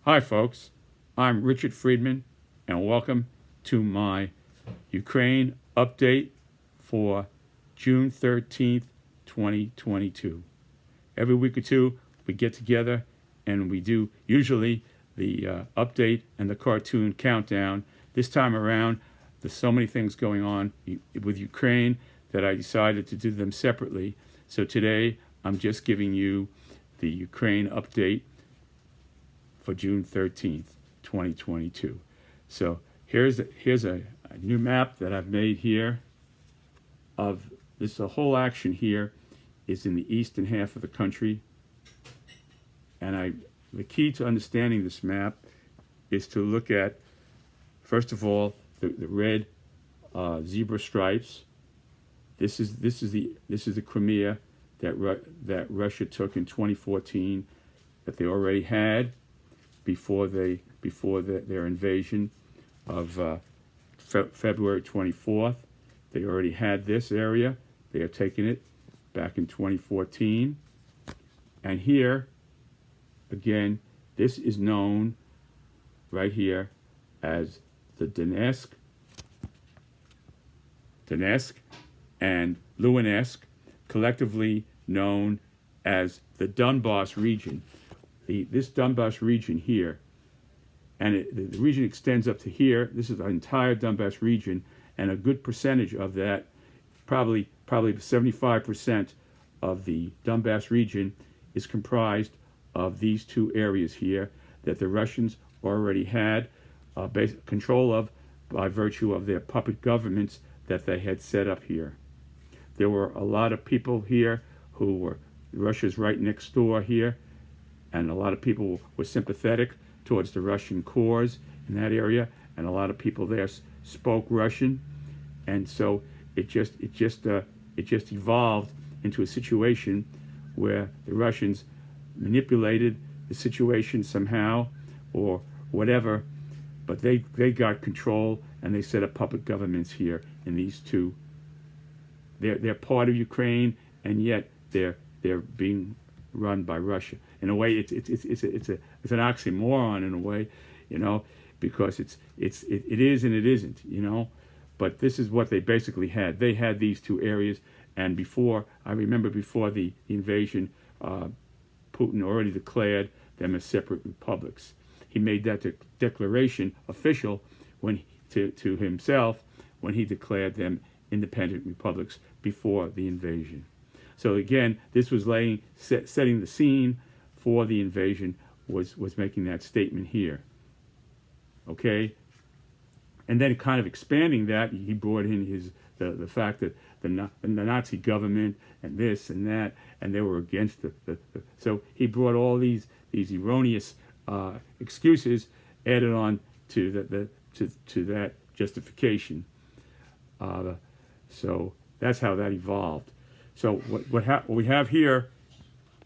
Hi folks, I'm Richard Friedman and welcome to my Ukraine update for June 13th, 2022. Every week or two we get together and we do usually the update and the cartoon countdown. This time around there's so many things going on with Ukraine that I decided to do them separately. So today I'm just giving you the Ukraine update for June 13th, 2022. So here's a new map that I've made here of this. The whole action here is in the eastern half of the country, and the key to understanding this map is to look at, first of all, the red zebra stripes. This is the Crimea that Russia took in 2014, that they already had before their invasion of February 24th. They already had this area. They are taking it back in 2014. And here, again, this is known right here as the Donetsk and Luhansk, collectively known as the Donbass region. This Donbass region here, and the region extends up to here. This is the entire Donbass region, and a good percentage of that, probably 75% of the Donbass region, is comprised of these two areas here that the Russians already had basic control of by virtue of their puppet governments that they had set up here. There were a lot of people here who were, Russia's right next door here, and a lot of people were sympathetic towards the Russian cause in that area, and a lot of people there spoke Russian, and so it just evolved into a situation where the Russians manipulated the situation somehow or whatever, but they got control and they set up puppet governments here in these two. They're part of Ukraine, and yet they're being run by Russia. In a way, it's an oxymoron in a way, because it is and it isn't, But this is what they basically had. They had these two areas, and I remember before the invasion, Putin already declared them as separate republics. He made that declaration official to himself when he declared them independent republics before the invasion. So again, this was setting the scene for the invasion, was making that statement here. Okay? And then kind of expanding that, he brought in the fact that the Nazi government and this and that, and they were against so he brought all these erroneous excuses added on to that justification. So that's how that evolved. So what we have here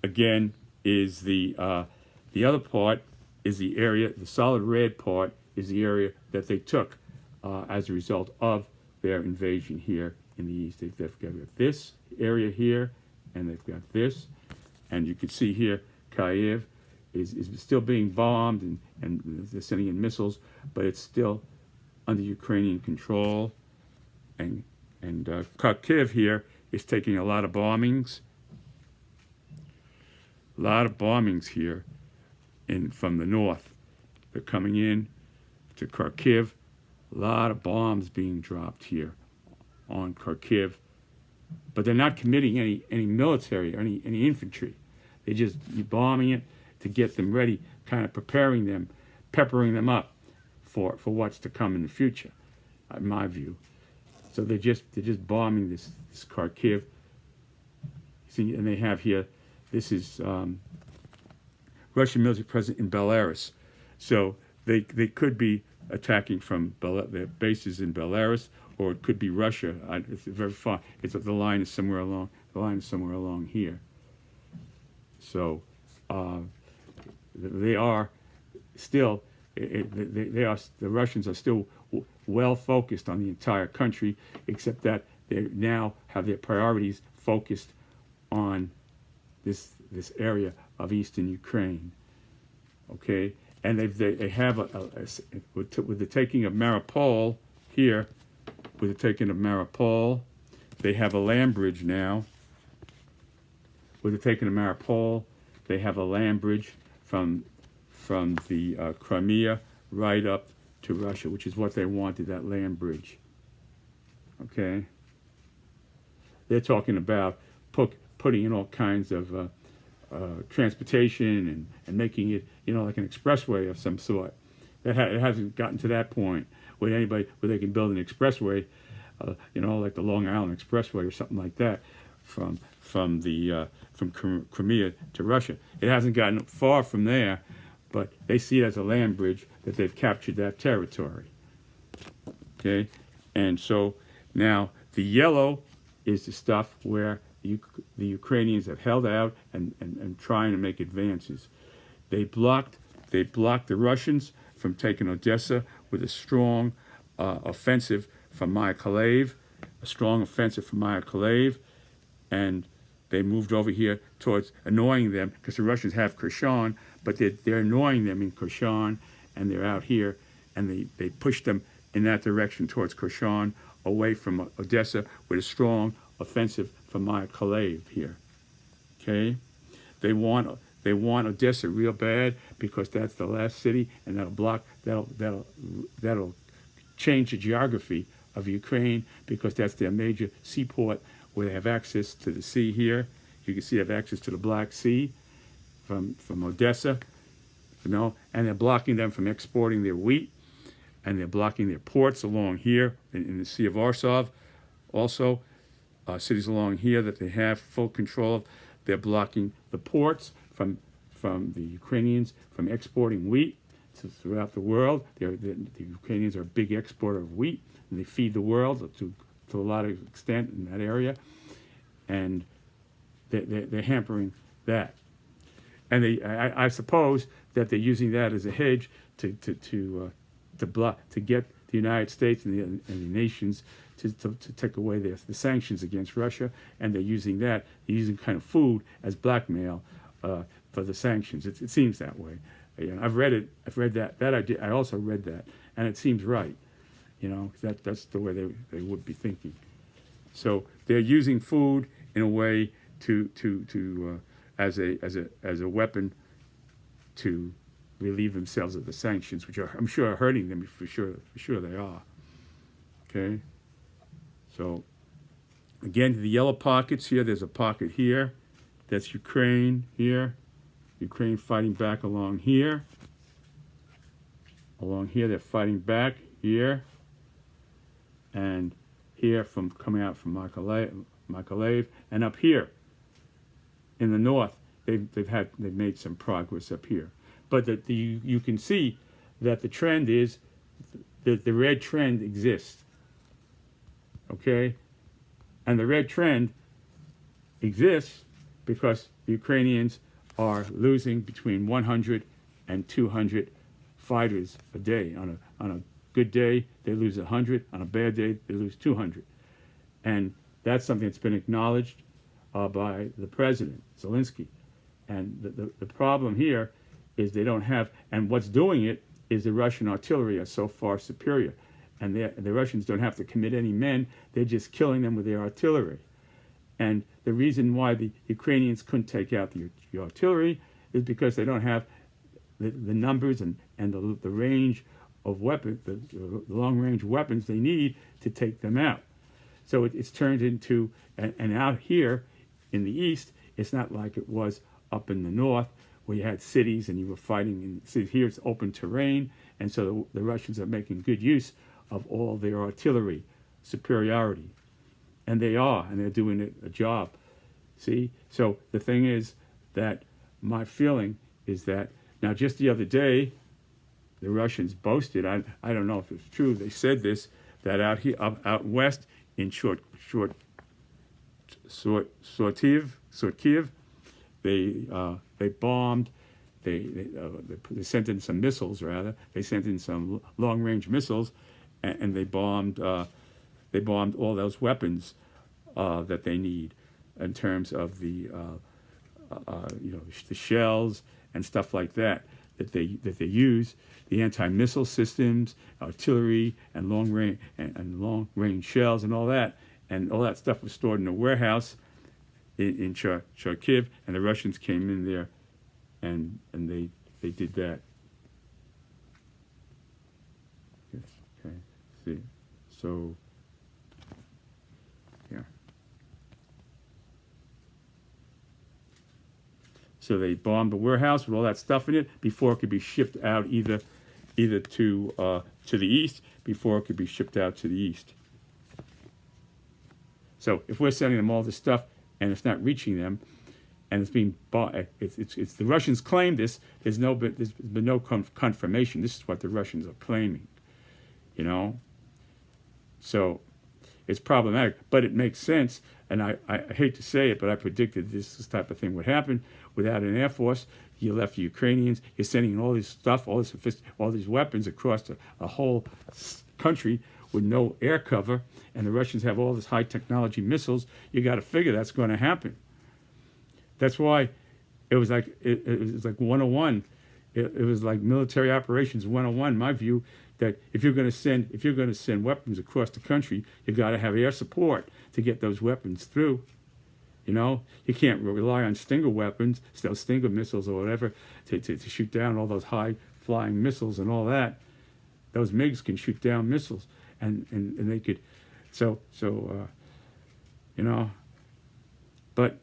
again is the other part is the area. The solid red part is the area that they took as a result of their invasion here in the east. They've got this area here, and they've got this, and you can see here Kyiv is still being bombed, and they're sending in missiles, but it's still under Ukrainian control, and Kharkiv here is taking a lot of bombings. A lot of bombings here from the north. They're coming in to Kharkiv. A lot of bombs being dropped here on Kharkiv. But they're not committing any military or any infantry. They're just bombing it to get them ready, kind of preparing them, peppering them up for what's to come in the future, in my view. So they're just bombing this Kharkiv. See, and they have here, this is Russian military present in Belarus. So they could be attacking from their bases in Belarus, or it could be Russia. It's very far. The line is somewhere along. The line is somewhere along here. So they are still. The Russians are still well focused on the entire country, except that they now have their priorities focused on this area of eastern Ukraine. Okay, and they have with the taking of Mariupol here, with the taking of Mariupol, they have a land bridge now. With the taking of Mariupol, they have a land bridge from the Crimea right up to Russia, which is what they wanted, that land bridge. Okay? They're talking about putting in all kinds of transportation and making it, like an expressway of some sort. It hasn't gotten to that point where they can build an expressway, like the Long Island Expressway or something like that, from Crimea to Russia. It hasn't gotten far from there, but they see it as a land bridge that they've captured that territory. Okay, and so now the yellow is the stuff where the Ukrainians have held out and trying to make advances. They blocked the Russians from taking Odessa with a strong offensive from Mykolaiv, and they moved over here towards annoying them because the Russians have Kherson, but they're annoying them in Kherson, and they're out here, and they pushed them in that direction towards Kherson, away from Odessa, with a strong offensive from Mykolaiv here. Okay, they want Odessa real bad because that's the last city, and that'll change the geography of Ukraine because that's their major seaport where they have access to the sea here. You can see they have access to the Black Sea from Odessa, and they're blocking them from exporting their wheat, and they're blocking their ports along here in the Sea of Warsaw. Also, cities along here that they have full control of. They're blocking the ports from the Ukrainians from exporting wheat throughout the world. The Ukrainians are a big exporter of wheat, and they feed the world to a lot of extent in that area, and they're hampering that. And I suppose that they're using that as a hedge to get the United States and the nations to take away the sanctions against Russia, and they're using kind of food as blackmail for the sanctions. It seems that way. I've read it. I've read that idea. I also read that, and it seems right. That's the way they would be thinking. So they're using food in a way as a weapon to relieve themselves of the sanctions, which I'm sure are hurting them for sure they are. Okay. So again, the yellow pockets here. There's a pocket here. That's Ukraine here. Ukraine fighting back along here. Along here, they're fighting back here. And here coming out from Mykolaiv, and up here in the north, they've made some progress up here. But you can see that the trend is that the red trend exists. Okay, and the red trend exists because the Ukrainians are losing between 100 and 200 fighters a day. On a good day, they lose 100. On a bad day, they lose 200. And that's something that's been acknowledged by the president, Zelensky. And the problem here is they don't have, and what's doing it is the Russian artillery are so far superior. And the Russians don't have to commit any men. They're just killing them with their artillery. And the reason why the Ukrainians couldn't take out the artillery is because they don't have the numbers and the range of weapons, the long-range weapons they need to take them out. So it's turned into, and out here in the east, it's not like it was up in the north where you had cities and you were fighting in cities. Here it's open terrain, and so the Russians are making good use of all their artillery superiority. And they're doing a job. See? So the thing is that my feeling is that, now just the other day, the Russians boasted, I don't know if it's true, they said this, that out here, out west in Sortiev, they bombed, they sent in some missiles, rather. They sent in some long-range missiles, and they bombed all those weapons that they need in terms of the shells and stuff like that. that they use, the anti-missile systems, artillery, and long-range shells, and all that stuff was stored in a warehouse in Kharkiv, and the Russians came in there, and they did that. Yes, okay. See, so yeah. So they bombed the warehouse with all that stuff in it before it could be shipped out either to the east, before it could be shipped out to the east. So if we're sending them all this stuff and it's not reaching them, and it's being bought, it's the Russians claim this. There's been no confirmation. This is what the Russians are claiming, you know. So it's problematic, but it makes sense. And I hate to say it, but I predicted this type of thing would happen. Without an air force, you left the Ukrainians. You're sending all this stuff, all these weapons across a whole country with no air cover, and the Russians have all this high technology missiles. You got to figure that's going to happen. That's why it was like 101. It was like military operations 101. My view that if you're going to send weapons across the country, you got to have air support to get those weapons through. You know, you can't rely on Stinger weapons, Stinger missiles or whatever, to shoot down all those high flying missiles and all that. Those MiGs can shoot down missiles, and they could, you know, but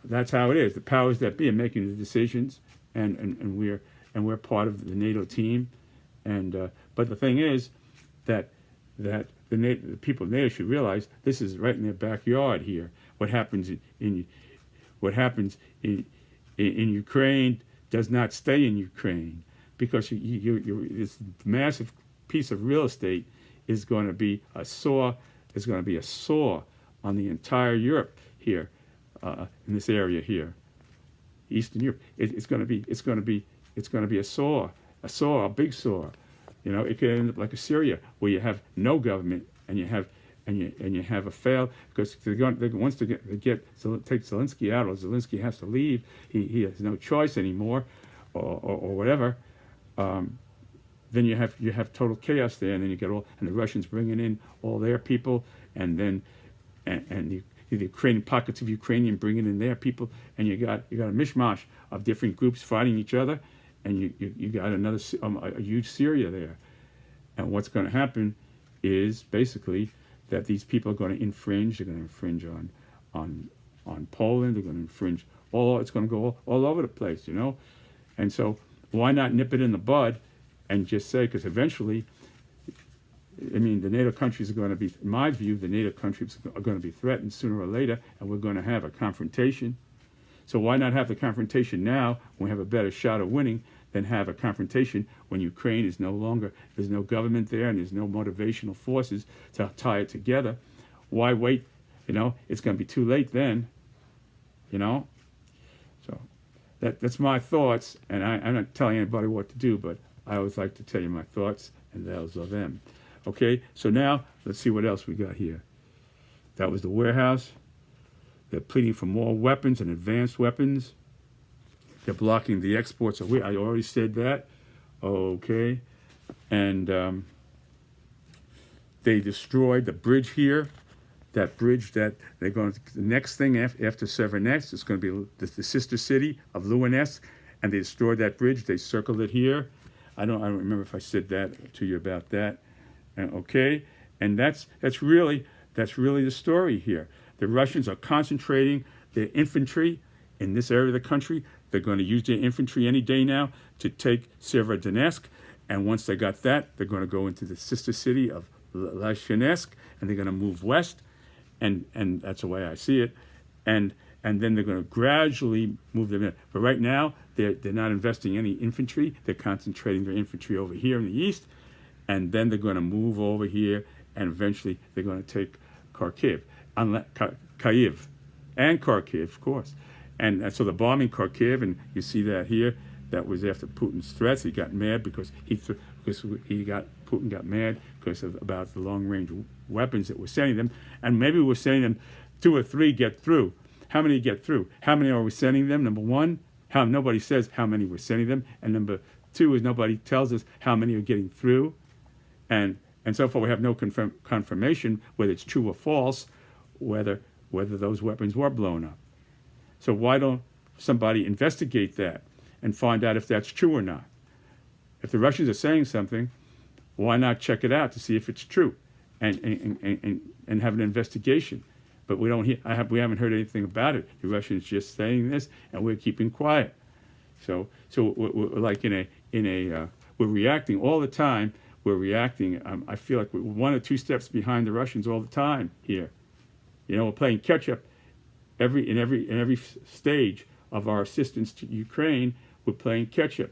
that's how it is. The powers that be are making the decisions, and we're part of the NATO team, and but the thing is that the people of NATO should realize this is right in their backyard here. What happens in Ukraine does not stay in Ukraine, because this massive piece of real estate is going to be a sore. Is going to be a sore on the entire Europe here, in this area here, Eastern Europe. It's going to be a sore, a big sore. You know, it could end up like Syria, where you have no government and you have a fail, because once they take Zelensky out, or Zelensky has to leave, he has no choice anymore, or whatever. Then you have total chaos there, and then you get and the Russians bringing in all their people, and then the Ukrainian pockets of Ukrainian bringing in their people, and you got a mishmash of different groups fighting each other, and you got a huge Syria there. And what's going to happen is basically that these people are going to infringe. They're going to infringe on Poland. They're going to infringe it's going to go all over the place, you know. And so why not nip it in the bud and just say, because eventually, I mean, the NATO countries are going to be, in my view, the NATO countries are going to be threatened sooner or later, and we're going to have a confrontation. So why not have the confrontation now when we have a better shot of winning than have a confrontation when Ukraine is there's no government there, and there's no motivational forces to tie it together? Why wait? You know, it's going to be too late then, you know? So that's my thoughts, and I'm not telling anybody what to do, but I always like to tell you my thoughts, and those are them. Okay, so now let's see what else we got here. That was the warehouse. They're pleading for more weapons and advanced weapons. They're blocking the exports of. I already said that. Okay, and they destroyed the bridge here. That bridge that they're going to. The next thing after Severodonetsk is going to be the sister city of Luhansk, and they destroyed that bridge. They circled it here. I don't remember if I said that to you about that. Okay, and that's really the story here. The Russians are concentrating their infantry in this area of the country. They're going to use their infantry any day now to take Severodonetsk, and once they got that, they're going to go into the sister city of Lysychansk, and they're going to move west, and that's the way I see it, and then they're going to gradually move them in. But right now, they're not investing any infantry. They're concentrating their infantry over here in the east, and then they're going to move over here, and eventually they're going to take Kharkiv, Kyiv, and Kharkiv, of course. And so they're bombing Kharkiv, and you see that here. That was after Putin's threats. He got mad because Putin got mad about the long-range weapons that we're sending them, and maybe we're sending them 2 or 3 get through. How many get through? How many are we sending them? Number one. how nobody says how many we're sending them, and number two is nobody tells us how many are getting through, and so far we have no confirmation whether it's true or false, whether those weapons were blown up. So why don't somebody investigate that and find out if that's true or not? If the Russians are saying something, why not check it out to see if it's true, and have an investigation? But we haven't heard anything about it. The Russians just saying this, and we're keeping quiet. So we're like we're reacting all the time. We're reacting. I feel like we're 1 or 2 steps behind the Russians all the time here. We're playing catch up in every stage of our assistance to Ukraine. We're playing catch up,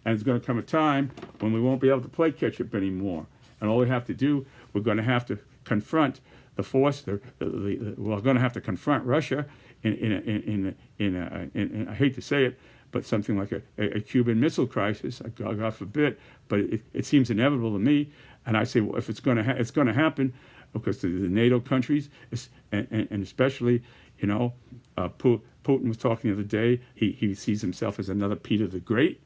and there's going to come a time when we won't be able to play catch up anymore. And all we have to do, we're going to have to confront the force. We're going to have to confront Russia in I hate to say it, but something like a Cuban Missile Crisis. God forbid, but it seems inevitable to me. And I say, well, if it's going to happen, because the NATO countries, and especially, Putin was talking the other day. He sees himself as another Peter the Great.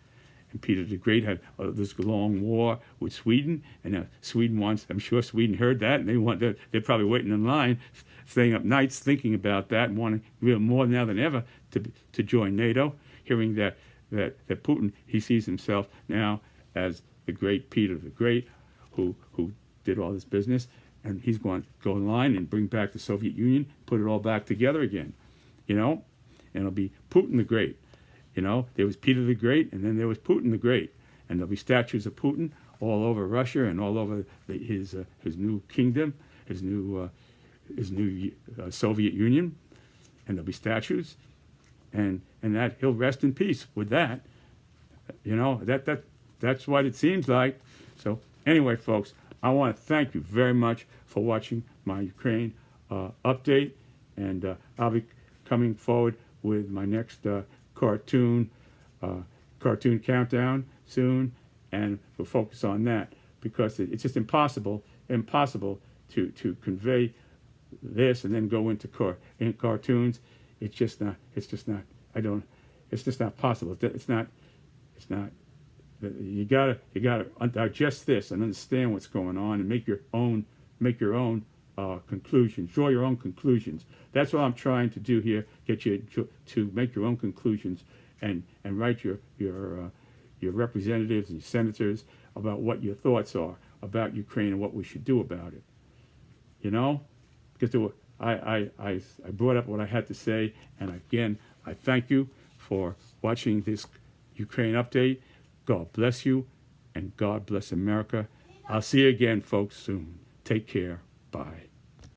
And Peter the Great had this long war with Sweden, and Sweden wants. I'm sure Sweden heard that, and they're probably waiting in line, staying up nights thinking about that, and wanting more now than ever to join NATO. Hearing that Putin, he sees himself now as the great Peter the Great, who did all this business, and he's going to go in line and bring back the Soviet Union, put it all back together again, and it'll be Putin the Great. There was Peter the Great, and then there was Putin the Great, and there'll be statues of Putin all over Russia and all over his new kingdom, his new Soviet Union, and there'll be statues, and that he'll rest in peace with that. That's what it seems like. So anyway, folks, I want to thank you very much for watching my Ukraine update, and I'll be coming forward with my next cartoon countdown soon, and we'll focus on that, because it's just impossible to convey this and then go into cartoons. It's just not possible. It's not. You gotta digest this and understand what's going on, and make your own conclusions. Draw your own conclusions. That's what I'm trying to do here. Get you to make your own conclusions, and write your representatives and your senators about what your thoughts are about Ukraine and what we should do about it. Because I brought up what I had to say, and again, I thank you for watching this Ukraine update. God bless you, and God bless America. I'll see you again, folks, soon. Take care. Bye.